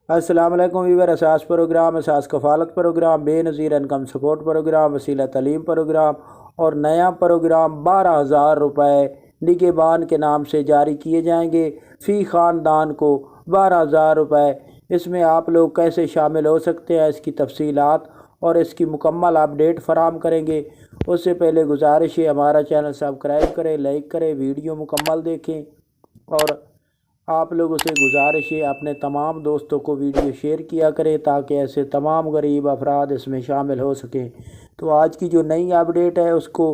السلام علیکم ویور، اساس پروگرام، اساس کفالت پروگرام، بے نظیر انکم سپورٹ پروگرام، وسیلہ تعلیم پروگرام اور نیا پروگرام 12,000 روپے نگہبان کے نام سے جاری کیے جائیں گے۔ فی خاندان کو 12,000 روپے۔ اس میں آپ لوگ کیسے شامل ہو سکتے ہیں، اس کی تفصیلات اور اس کی مکمل اپڈیٹ فراہم کریں گے۔ اس سے پہلے گزارش ہے ہمارا چینل سبسکرائب کریں، لائک کریں، ویڈیو مکمل دیکھیں اور آپ لوگوں سے گزارش ہے اپنے تمام دوستوں کو ویڈیو شیئر کیا کریں تاکہ ایسے تمام غریب افراد اس میں شامل ہو سکیں۔ تو آج کی جو نئی اپڈیٹ ہے اس کو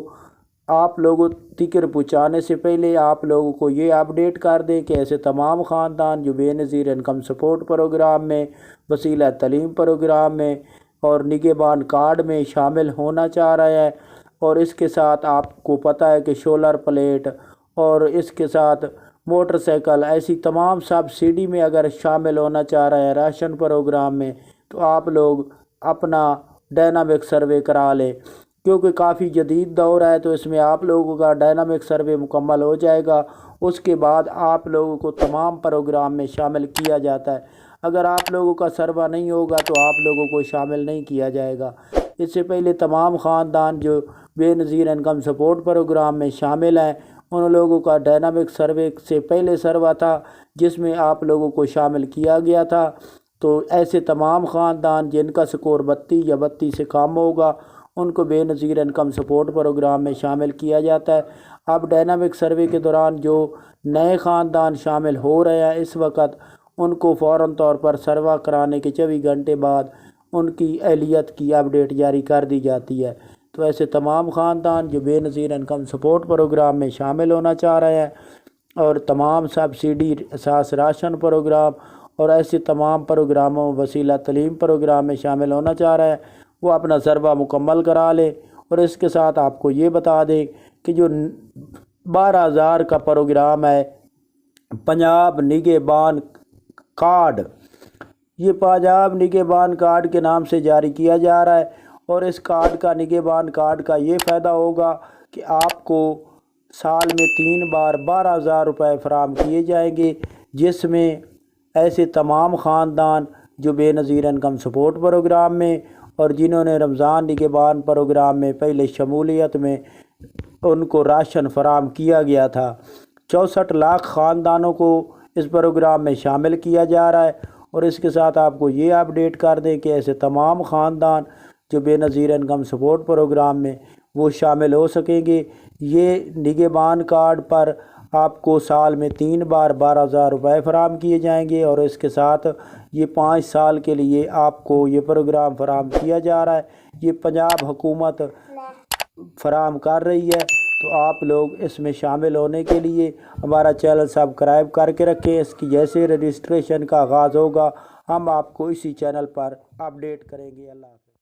آپ لوگوں تک پہنچانے سے پہلے آپ لوگوں کو یہ اپڈیٹ کر دیں کہ ایسے تمام خاندان جو بے نظیر انکم سپورٹ پروگرام میں، وسیلہ تعلیم پروگرام میں اور نگہبان کارڈ میں شامل ہونا چاہ رہے ہیں، اور اس کے ساتھ آپ کو پتہ ہے کہ شولر پلیٹ اور اس کے ساتھ موٹر سائیکل، ایسی تمام سبسڈی میں اگر شامل ہونا چاہ رہے ہیں راشن پروگرام میں، تو آپ لوگ اپنا ڈائنامک سروے کرا لیں، کیونکہ کافی جدید دور ہے۔ تو اس میں آپ لوگوں کا ڈائنامک سروے مکمل ہو جائے گا، اس کے بعد آپ لوگوں کو تمام پروگرام میں شامل کیا جاتا ہے۔ اگر آپ لوگوں کا سروے نہیں ہوگا تو آپ لوگوں کو شامل نہیں کیا جائے گا۔ اس سے پہلے تمام خاندان جو بے نظیر انکم سپورٹ پروگرام میں شامل ہیں، ان لوگوں کا ڈائنامک سروے سے پہلے سروے تھا جس میں آپ لوگوں کو شامل کیا گیا تھا۔ تو ایسے تمام خاندان جن کا سکور 32 یا 32 سے کم ہوگا ان کو بے نظیر انکم سپورٹ پروگرام میں شامل کیا جاتا ہے۔ اب ڈائنامک سروے کے دوران جو نئے خاندان شامل ہو رہے ہیں اس وقت، ان کو فوراً طور پر سروے کرانے کے 24 گھنٹے بعد ان کی اہلیت کی اپڈیٹ جاری کر دی جاتی ہے۔ تو ایسے تمام خاندان جو بے نظیر انکم سپورٹ پروگرام میں شامل ہونا چاہ رہے ہیں اور تمام سبسڈی اساس راشن پروگرام اور ایسے تمام پروگراموں، وسیلہ تعلیم پروگرام میں شامل ہونا چاہ رہے ہیں، وہ اپنا سروے مکمل کرا لیں۔ اور اس کے ساتھ آپ کو یہ بتا دیں کہ جو 12,000 کا پروگرام ہے پنجاب نگہبان کارڈ، یہ پنجاب نگہبان کارڈ کے نام سے جاری کیا جا رہا ہے، اور اس کارڈ کا، نگہبان کارڈ کا یہ فائدہ ہوگا کہ آپ کو سال میں 3 بار 12,000 روپے فراہم کیے جائیں گے، جس میں ایسے تمام خاندان جو بے نظیر انکم سپورٹ پروگرام میں اور جنہوں نے رمضان نگہبان پروگرام میں پہلے شمولیت میں ان کو راشن فراہم کیا گیا تھا، 64 لاکھ خاندانوں کو اس پروگرام میں شامل کیا جا رہا ہے۔ اور اس کے ساتھ آپ کو یہ اپڈیٹ کر دیں کہ ایسے تمام خاندان جو بے نظیر انکم سپورٹ پروگرام میں وہ شامل ہو سکیں گے۔ یہ نگہبان کارڈ پر آپ کو سال میں 3 بار 12,000 روپے فراہم کیے جائیں گے، اور اس کے ساتھ یہ 5 سال کے لیے آپ کو یہ پروگرام فراہم کیا جا رہا ہے۔ یہ پنجاب حکومت فراہم کر رہی ہے، تو آپ لوگ اس میں شامل ہونے کے لیے ہمارا چینل سبسکرائب کر کے رکھیں۔ اس کی جیسے رجسٹریشن کا آغاز ہوگا ہم آپ کو اسی چینل پر اپڈیٹ کریں گے۔ اللہ حافظ۔